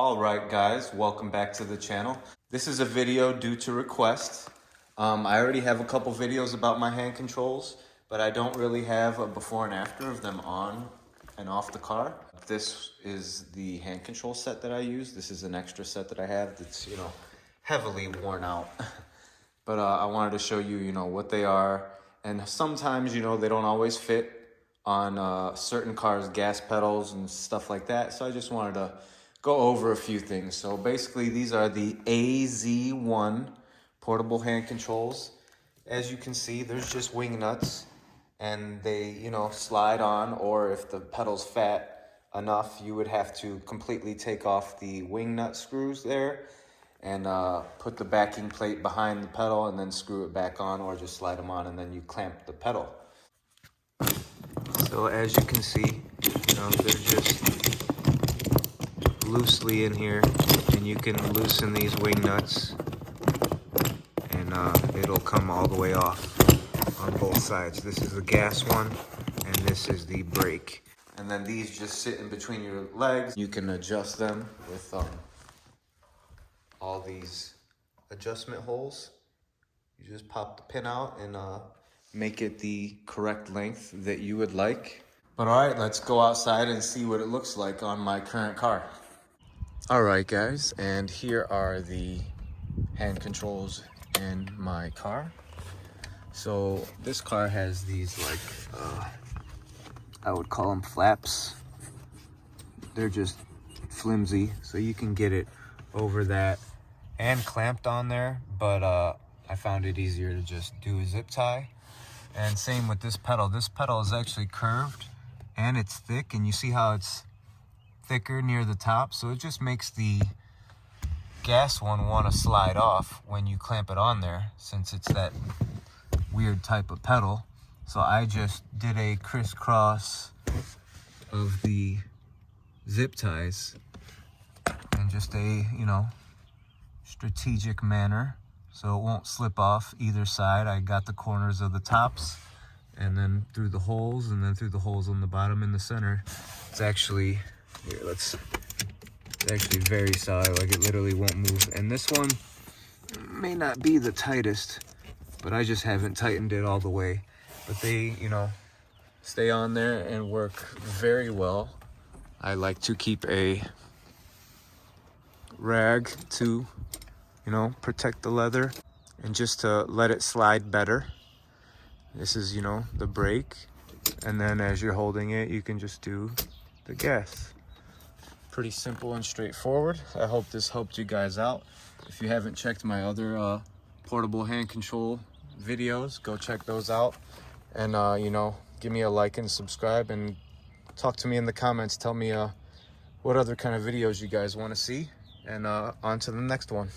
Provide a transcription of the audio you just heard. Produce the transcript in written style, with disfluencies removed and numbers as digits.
Alright guys, welcome back to the channel. This is a video due to request. I already have a couple videos about my hand controls, but I don't really have a before and after of them on and off the car. This is the hand control set that I use. This is an extra set that I have that's, heavily worn out. But I wanted to show you, what they are. And sometimes, they don't always fit on certain cars' gas pedals and stuff like that. So I just wanted to go over a few things. So basically these are the AZ1 portable hand controls. As you can see, there's just wing nuts and they, slide on, or if the pedal's fat enough, you would have to completely take off the wing nut screws there and put the backing plate behind the pedal and then screw it back on, or just slide them on and then you clamp the pedal. So as you can see, they're just loosely in here, and you can loosen these wing nuts and it'll come all the way off on both sides. This is the gas one and this is the brake. And then these just sit in between your legs. You can adjust them with all these adjustment holes. You just pop the pin out and make it the correct length that you would like. But all right, let's go outside and see what it looks like on my current car. All right, guys, and here are the hand controls in my car. So this car has these I would call them flaps. They're just flimsy, so you can get it over that and clamped on there, but I found it easier to just do a zip tie. And same with this pedal. This pedal is actually curved and it's thick, and you see how it's thicker near the top, so it just makes the gas one want to slide off when you clamp it on there, since it's that weird type of pedal. So I just did a crisscross of the zip ties in just a strategic manner so it won't slip off either side. I got the corners of the tops and then through the holes, and then through the holes on the bottom in the center. It's actually it's actually very solid, like it literally won't move. And this one may not be the tightest, but I just haven't tightened it all the way. But they, stay on there and work very well. I like to keep a rag to, protect the leather and just to let it slide better. This is, the brake. And then as you're holding it, you can just do the gas. Pretty simple and straightforward. I hope this helped you guys out. If you haven't checked my other portable hand control videos, go check those out. And, give me a like and subscribe, and talk to me in the comments. Tell me what other kind of videos you guys want to see, and on to the next one.